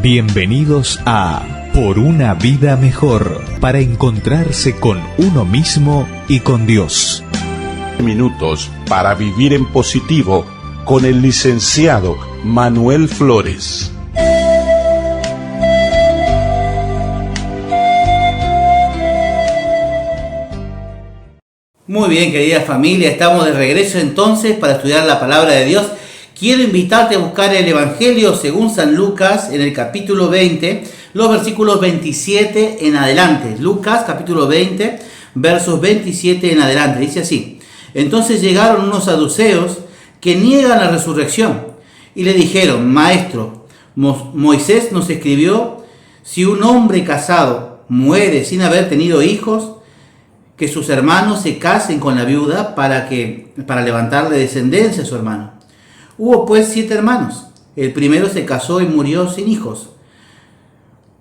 Bienvenidos a Por una vida mejor, para encontrarse con uno mismo y con Dios. Minutos para vivir en positivo con el licenciado Manuel Flores. Muy bien, querida familia, estamos de regreso entonces para estudiar la palabra de Dios. Quiero invitarte a buscar el Evangelio según San Lucas en el capítulo 20, los versículos 27 en adelante. Lucas capítulo 20, versos 27 en adelante. Dice así: Entonces llegaron unos saduceos que niegan la resurrección y le dijeron: Maestro, Moisés nos escribió, si un hombre casado muere sin haber tenido hijos, que sus hermanos se casen con la viuda para levantarle descendencia a su hermano. Hubo pues 7 hermanos. El primero se casó y murió sin hijos.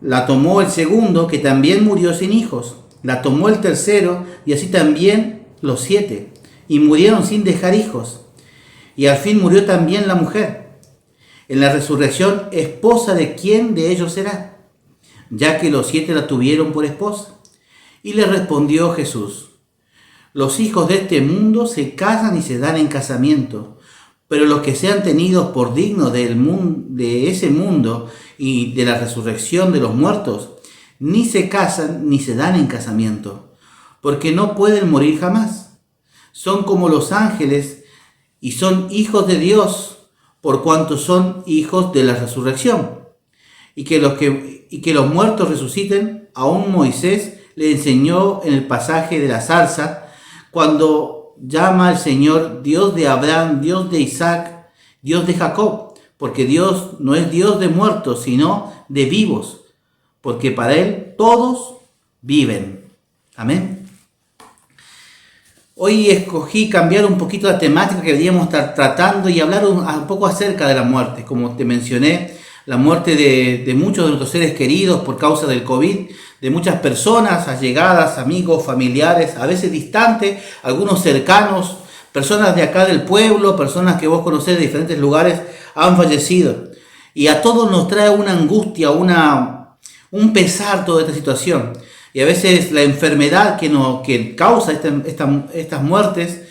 La tomó el segundo, que también murió sin hijos. La tomó el tercero, y así también los 7. Y murieron sin dejar hijos. Y al fin murió también la mujer. En la resurrección, ¿esposa de quién de ellos será? Ya que los 7 la tuvieron por esposa. Y le respondió Jesús: Los hijos de este mundo se casan y se dan en casamiento, pero los que sean tenidos por dignos de ese mundo y de la resurrección de los muertos, ni se casan ni se dan en casamiento, porque no pueden morir jamás. Son como los ángeles y son hijos de Dios, por cuanto son hijos de la resurrección. Y que los muertos resuciten, aún Moisés le enseñó en el pasaje de la zarza, cuando llama al Señor Dios de Abraham, Dios de Isaac, Dios de Jacob, porque Dios no es Dios de muertos, sino de vivos, porque para Él todos viven. Amén. Hoy escogí cambiar un poquito la temática que deberíamos estar tratando y hablar un poco acerca de la muerte. Como te mencioné, la muerte de muchos de nuestros seres queridos por causa del COVID, de muchas personas allegadas, amigos, familiares, a veces distantes, algunos cercanos, personas de acá del pueblo, personas que vos conocés de diferentes lugares, han fallecido. Y a todos nos trae una angustia, un pesar toda esta situación. Y a veces la enfermedad que causa estas muertes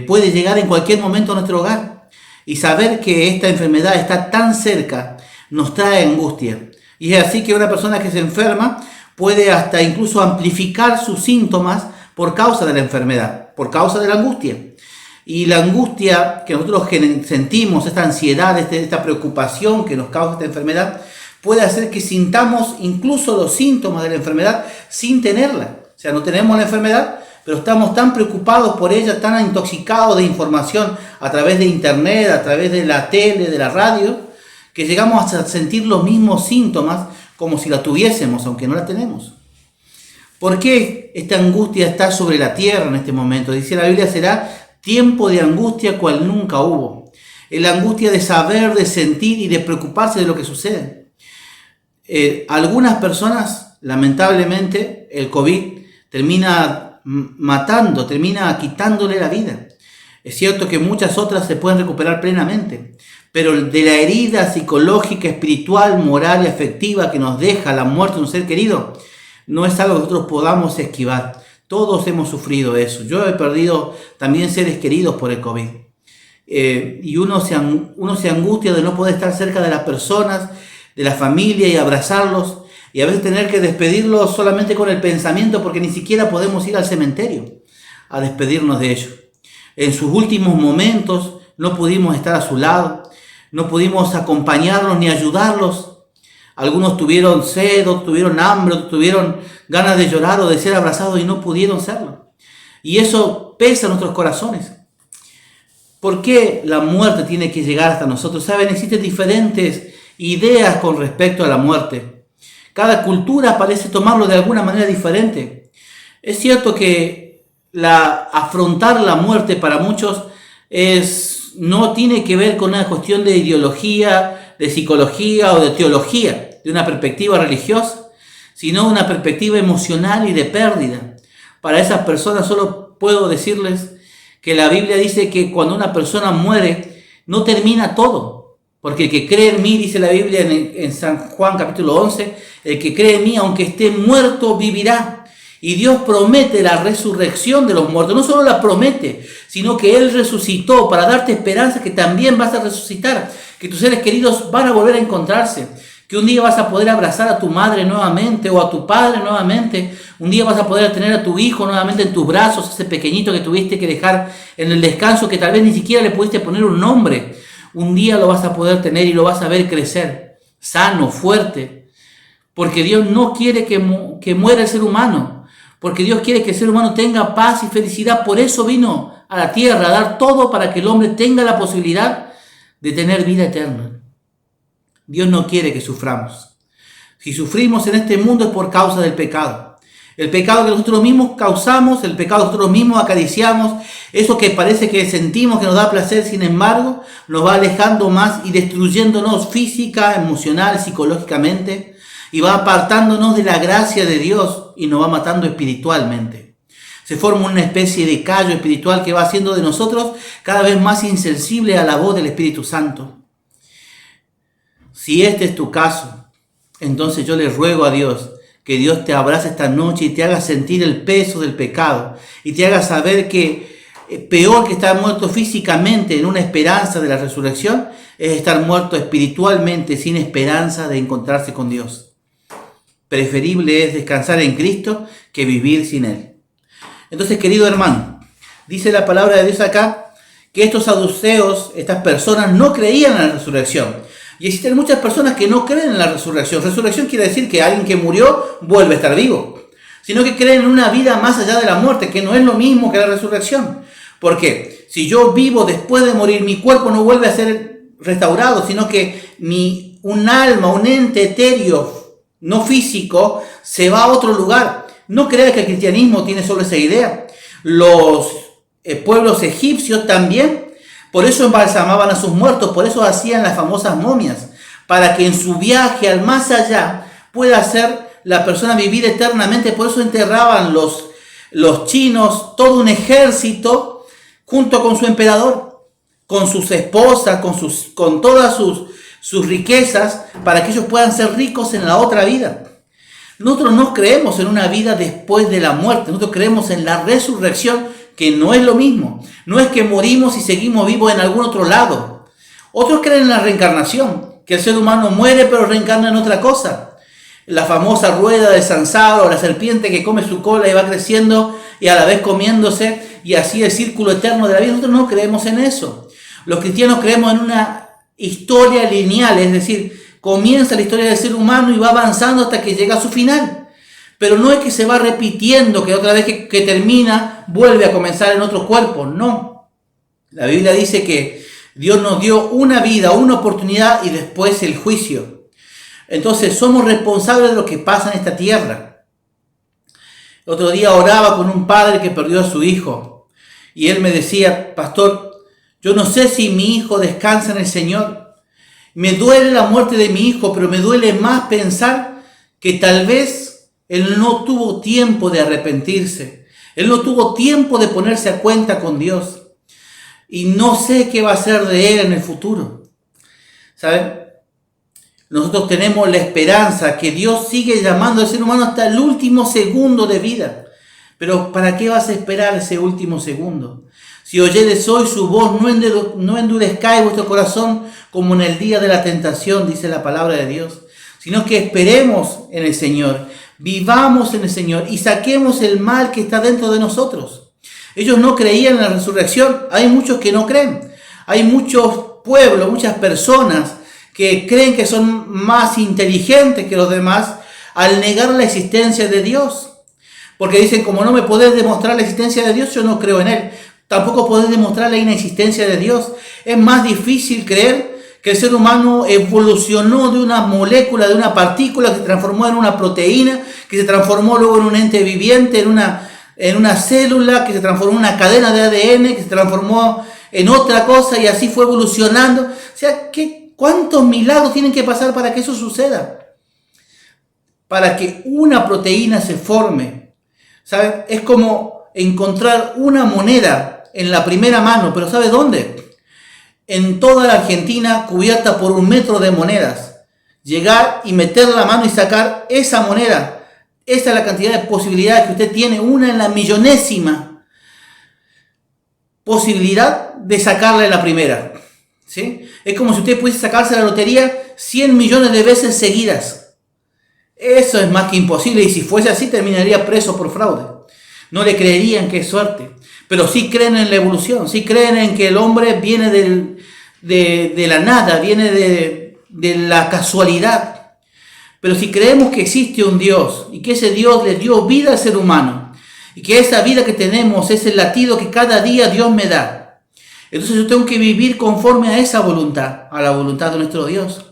puede llegar en cualquier momento a nuestro hogar. Y saber que esta enfermedad está tan cerca nos trae angustia. Y es así que una persona que se enferma puede hasta incluso amplificar sus síntomas por causa de la enfermedad, por causa de la angustia. Y la angustia que nosotros sentimos, esta ansiedad, esta preocupación que nos causa esta enfermedad, puede hacer que sintamos incluso los síntomas de la enfermedad sin tenerla. O sea, no tenemos la enfermedad, pero estamos tan preocupados por ella, tan intoxicados de información a través de internet, a través de la tele, de la radio, que llegamos a sentir los mismos síntomas como si la tuviésemos, aunque no la tenemos. ¿Por qué esta angustia está sobre la tierra en este momento? Dice la Biblia: será tiempo de angustia cual nunca hubo. Es la angustia de saber, de sentir y de preocuparse de lo que sucede. Algunas personas, lamentablemente, el COVID termina matando, termina quitándole la vida. Es cierto que muchas otras se pueden recuperar plenamente, pero de la herida psicológica, espiritual, moral y afectiva que nos deja la muerte de un ser querido, no es algo que nosotros podamos esquivar. Todos hemos sufrido eso. Yo he perdido también seres queridos por el COVID. Y uno se angustia de no poder estar cerca de las personas, de la familia, y abrazarlos, y a veces tener que despedirlos solamente con el pensamiento, porque ni siquiera podemos ir al cementerio a despedirnos de ellos. En sus últimos momentos no pudimos estar a su lado, no pudimos acompañarlos ni ayudarlos. Algunos tuvieron sed, otros tuvieron hambre, otros tuvieron ganas de llorar o de ser abrazados y no pudieron serlo. Y eso pesa en nuestros corazones. ¿Por qué la muerte tiene que llegar hasta nosotros? Saben, existen diferentes ideas con respecto a la muerte. Cada cultura parece tomarlo de alguna manera diferente. Es cierto que afrontar la muerte para muchos no tiene que ver con una cuestión de ideología, de psicología o de teología, de una perspectiva religiosa, sino una perspectiva emocional y de pérdida. Para esas personas solo puedo decirles que la Biblia dice que cuando una persona muere no termina todo, Porque el que cree en mí, dice la Biblia en San Juan capítulo 11, el que cree en mí, aunque esté muerto, vivirá. Y Dios promete la resurrección de los muertos. No solo la promete, sino que Él resucitó para darte esperanza que también vas a resucitar. Que tus seres queridos van a volver a encontrarse. Que un día vas a poder abrazar a tu madre nuevamente o a tu padre nuevamente. Un día vas a poder tener a tu hijo nuevamente en tus brazos, ese pequeñito que tuviste que dejar en el descanso, que tal vez ni siquiera le pudiste poner un nombre. Un día lo vas a poder tener y lo vas a ver crecer, sano, fuerte. Porque Dios no quiere que muera el ser humano. Porque Dios quiere que el ser humano tenga paz y felicidad. Por eso vino a la tierra a dar todo para que el hombre tenga la posibilidad de tener vida eterna. Dios no quiere que suframos. Si sufrimos en este mundo es por causa del pecado. El pecado que nosotros mismos causamos, el pecado que nosotros mismos acariciamos, eso que parece que sentimos que nos da placer, sin embargo, nos va alejando más y destruyéndonos física, emocional, psicológicamente, y va apartándonos de la gracia de Dios y nos va matando espiritualmente. Se forma una especie de callo espiritual que va haciendo de nosotros cada vez más insensibles a la voz del Espíritu Santo. Si este es tu caso, entonces yo le ruego a Dios que Dios te abrace esta noche y te haga sentir el peso del pecado y te haga saber que peor que estar muerto físicamente en una esperanza de la resurrección es estar muerto espiritualmente sin esperanza de encontrarse con Dios. Preferible es descansar en Cristo que vivir sin Él. Entonces, querido hermano, dice la palabra de Dios acá que estos saduceos, estas personas, no creían en la resurrección. Y existen muchas personas que no creen en la resurrección. Resurrección quiere decir que alguien que murió vuelve a estar vivo. Sino que creen en una vida más allá de la muerte, que no es lo mismo que la resurrección. ¿Por qué? Si yo vivo después de morir, mi cuerpo no vuelve a ser restaurado, sino que un alma, un ente etéreo, no físico, se va a otro lugar. No creas que el cristianismo tiene solo esa idea. Los pueblos egipcios también, por eso embalsamaban a sus muertos, por eso hacían las famosas momias, para que en su viaje al más allá pueda hacer la persona vivir eternamente. Por eso enterraban los chinos todo un ejército junto con su emperador, con sus esposas, con todas sus riquezas, para que ellos puedan ser ricos en la otra vida. Nosotros no creemos en una vida después de la muerte, nosotros creemos en la resurrección, que no es lo mismo. No es que morimos y seguimos vivos en algún otro lado. Otros creen en la reencarnación, que el ser humano muere pero reencarna en otra cosa. La famosa rueda de Sansara, o la serpiente que come su cola y va creciendo y a la vez comiéndose, y así el círculo eterno de la vida. Nosotros no creemos en eso. Los cristianos creemos en una historia lineal, es decir, comienza la historia del ser humano y va avanzando hasta que llega a su final. Pero no es que se va repitiendo, que otra vez que termina, vuelve a comenzar en otro cuerpo. No. La Biblia dice que Dios nos dio una vida, una oportunidad y después el juicio. Entonces somos responsables de lo que pasa en esta tierra. El otro día oraba con un padre que perdió a su hijo. Y él me decía: pastor, yo no sé si mi hijo descansa en el Señor. Me duele la muerte de mi hijo, pero me duele más pensar que tal vez él no tuvo tiempo de arrepentirse. Él no tuvo tiempo de ponerse a cuenta con Dios. Y no sé qué va a ser de él en el futuro. ¿Saben? Nosotros tenemos la esperanza que Dios sigue llamando al ser humano hasta el último segundo de vida. Pero ¿para qué vas a esperar ese último segundo? Si oyeres hoy su voz, no endurezcáis vuestro corazón como en el día de la tentación, dice la palabra de Dios, sino que esperemos en el Señor, vivamos en el Señor y saquemos el mal que está dentro de nosotros. Ellos no creían en la resurrección, hay muchos que no creen, hay muchos pueblos, muchas personas que creen que son más inteligentes que los demás al negar la existencia de Dios. Porque dicen, como no me podés demostrar la existencia de Dios, yo no creo en Él. Tampoco podés demostrar la inexistencia de Dios. Es más difícil creer que el ser humano evolucionó de una molécula, de una partícula que se transformó en una proteína, que se transformó luego en un ente viviente, en una célula, que se transformó en una cadena de ADN, que se transformó en otra cosa y así fue evolucionando. O sea, ¿cuántos milagros tienen que pasar para que eso suceda? Para que una proteína se forme. ¿Saben? Es como encontrar una moneda en la primera mano, pero ¿sabe dónde? en toda la Argentina cubierta por 1 metro de monedas. Llegar y meter la mano y sacar esa moneda. Esa es la cantidad de posibilidades que usted tiene, una en la millonésima posibilidad de sacarla en la primera. ¿Sí? Es como si usted pudiese sacarse la lotería 100 millones de veces seguidas. Eso es más que imposible, y si fuese así terminaría preso por fraude. No le creerían que es suerte, pero sí creen en la evolución, sí creen en que el hombre viene de la nada, viene de la casualidad. Pero si creemos que existe un Dios y que ese Dios le dio vida al ser humano y que esa vida que tenemos es el latido que cada día Dios me da, entonces yo tengo que vivir conforme a esa voluntad, a la voluntad de nuestro Dios.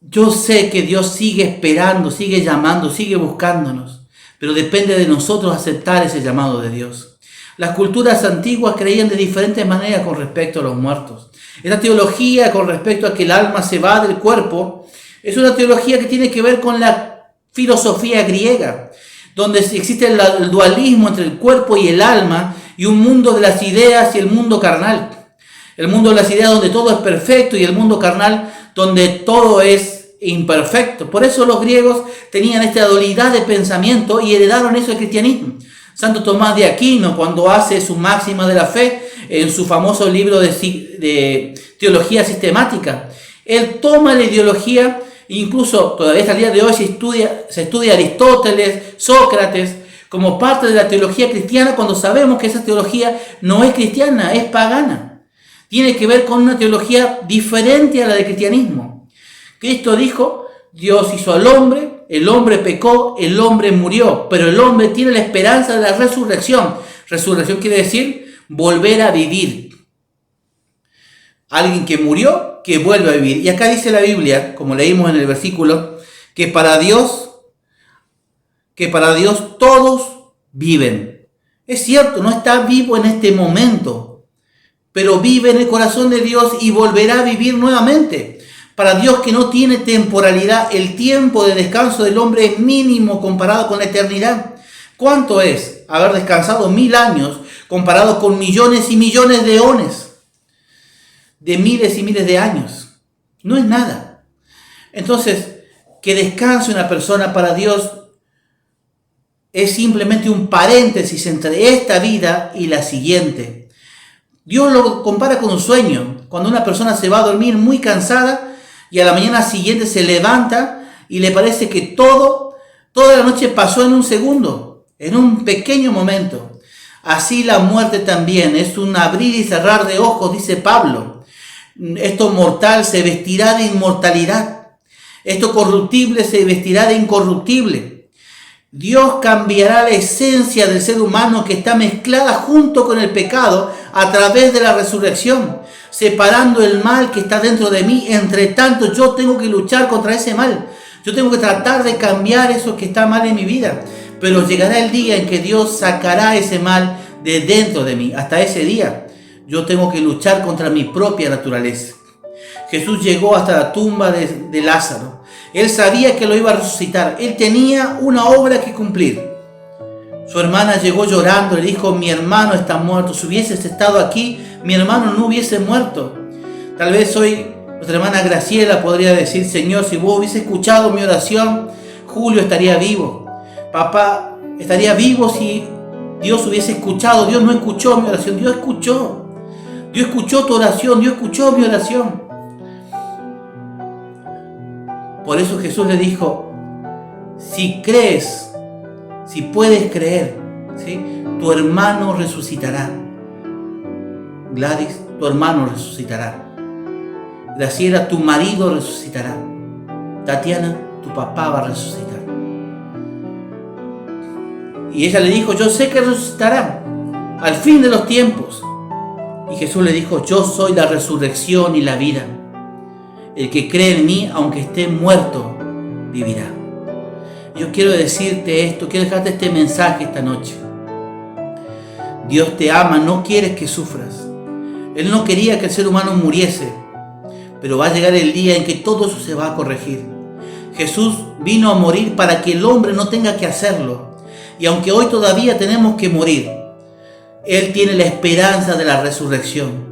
Yo sé que Dios sigue esperando, sigue llamando, sigue buscándonos, pero depende de nosotros aceptar ese llamado de Dios. Las culturas antiguas creían de diferentes maneras con respecto a los muertos. Esta teología con respecto a que el alma se va del cuerpo es una teología que tiene que ver con la filosofía griega, donde existe el dualismo entre el cuerpo y el alma, y un mundo de las ideas y el mundo carnal. El mundo de las ideas donde todo es perfecto, y el mundo carnal donde todo es imperfecto. Por eso los griegos tenían esta dualidad de pensamiento y heredaron eso del cristianismo. Santo Tomás de Aquino, cuando hace su máxima de la fe en su famoso libro de teología sistemática, él toma la ideología, incluso todavía hasta el día de hoy se estudia Aristóteles, Sócrates, como parte de la teología cristiana, cuando sabemos que esa teología no es cristiana, es pagana. Tiene que ver con una teología diferente a la del cristianismo. Cristo dijo, Dios hizo al hombre, el hombre pecó, el hombre murió, pero el hombre tiene la esperanza de la resurrección. Resurrección quiere decir volver a vivir. Alguien que murió, que vuelve a vivir. Y acá dice la Biblia, como leímos en el versículo, que para Dios todos viven. Es cierto, no está vivo en este momento, pero vive en el corazón de Dios y volverá a vivir nuevamente. Para Dios, que no tiene temporalidad, el tiempo de descanso del hombre es mínimo comparado con la eternidad. ¿Cuánto es haber descansado 1000 años comparado con millones y millones de eones, de miles y miles de años? No es nada. Entonces, que descanse una persona para Dios es simplemente un paréntesis entre esta vida y la siguiente. Dios lo compara con un sueño. Cuando una persona se va a dormir muy cansada y a la mañana siguiente se levanta y le parece que toda la noche pasó en un segundo, en un pequeño momento. Así la muerte también es un abrir y cerrar de ojos, dice Pablo. Esto mortal se vestirá de inmortalidad. Esto corruptible se vestirá de incorruptible. Dios cambiará la esencia del ser humano que está mezclada junto con el pecado a través de la resurrección, separando el mal que está dentro de mí. Entre tanto, yo tengo que luchar contra ese mal. Yo tengo que tratar de cambiar eso que está mal en mi vida. Pero llegará el día en que Dios sacará ese mal de dentro de mí. Hasta ese día, yo tengo que luchar contra mi propia naturaleza. Jesús llegó hasta la tumba de Lázaro. Él sabía que lo iba a resucitar. Él tenía una obra que cumplir. Su hermana llegó llorando, le dijo, mi hermano está muerto. Si hubieses estado aquí, mi hermano no hubiese muerto. Tal vez hoy nuestra hermana Graciela podría decir, Señor, si vos hubiese escuchado mi oración, Julio estaría vivo. Papá estaría vivo si Dios hubiese escuchado. Dios no escuchó mi oración, Dios escuchó. Dios escuchó tu oración, Dios escuchó mi oración. Por eso Jesús le dijo, si crees, si puedes creer, ¿sí?, tu hermano resucitará. Gladys, tu hermano resucitará. Graciela, tu marido resucitará. Tatiana, tu papá va a resucitar. Y ella le dijo, yo sé que resucitará al fin de los tiempos. Y Jesús le dijo, yo soy la resurrección y la vida. El que cree en mí, aunque esté muerto, vivirá. Yo quiero decirte esto, quiero dejarte este mensaje esta noche. Dios te ama, no quiere que sufras. Él no quería que el ser humano muriese, pero va a llegar el día en que todo eso se va a corregir. Jesús vino a morir para que el hombre no tenga que hacerlo. Y aunque hoy todavía tenemos que morir, Él tiene la esperanza de la resurrección.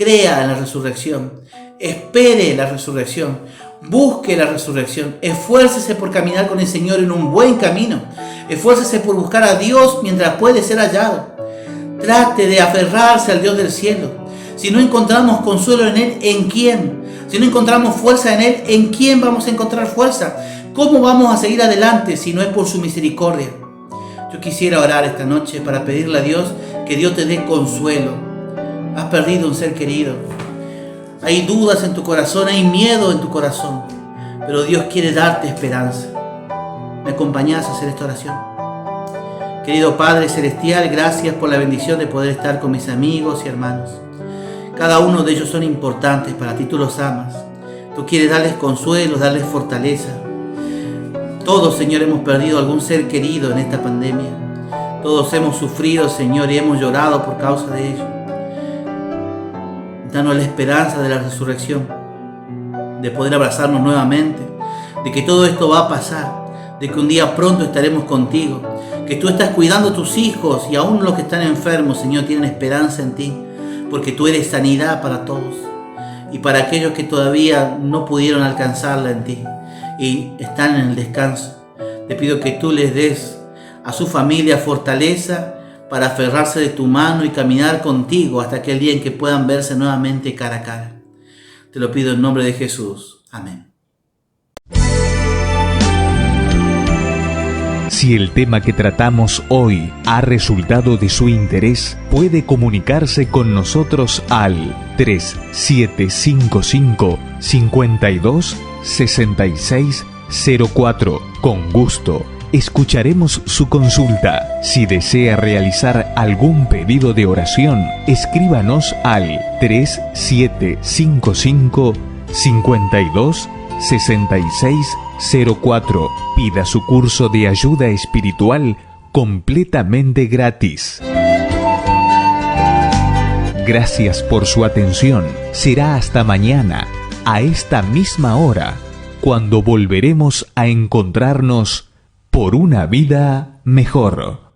crea en la resurrección, espere la resurrección, busque la resurrección, esfuércese por caminar con el Señor en un buen camino, esfuércese por buscar a Dios mientras puede ser hallado. Trate de aferrarse al Dios del cielo. Si no encontramos consuelo en Él, ¿en quién? Si no encontramos fuerza en Él, ¿en quién vamos a encontrar fuerza? ¿Cómo vamos a seguir adelante si no es por su misericordia? Yo quisiera orar esta noche para pedirle a Dios que Dios te dé consuelo. Has perdido un ser querido. Hay dudas en tu corazón, hay miedo en tu corazón. Pero Dios quiere darte esperanza. ¿Me acompañás a hacer esta oración? Querido Padre Celestial, gracias por la bendición de poder estar con mis amigos y hermanos. Cada uno de ellos son importantes para ti, tú los amas. Tú quieres darles consuelo, darles fortaleza. Todos, Señor, hemos perdido algún ser querido en esta pandemia. Todos hemos sufrido, Señor, y hemos llorado por causa de ello. Danos la esperanza de la resurrección, de poder abrazarnos nuevamente, de que todo esto va a pasar, de que un día pronto estaremos contigo, que tú estás cuidando a tus hijos y aún los que están enfermos, Señor, tienen esperanza en ti, porque tú eres sanidad para todos y para aquellos que todavía no pudieron alcanzarla en ti y están en el descanso. Te pido que tú les des a su familia fortaleza para aferrarse de tu mano y caminar contigo hasta aquel día en que puedan verse nuevamente cara a cara. Te lo pido en nombre de Jesús. Amén. Si el tema que tratamos hoy ha resultado de su interés, puede comunicarse con nosotros al 3755 52 66 04. Con gusto escucharemos su consulta. Si desea realizar algún pedido de oración, escríbanos al 3755 52 66 04. Pida su curso de ayuda espiritual completamente gratis. Gracias por su atención. Será hasta mañana, a esta misma hora, cuando volveremos a encontrarnos por una vida mejor.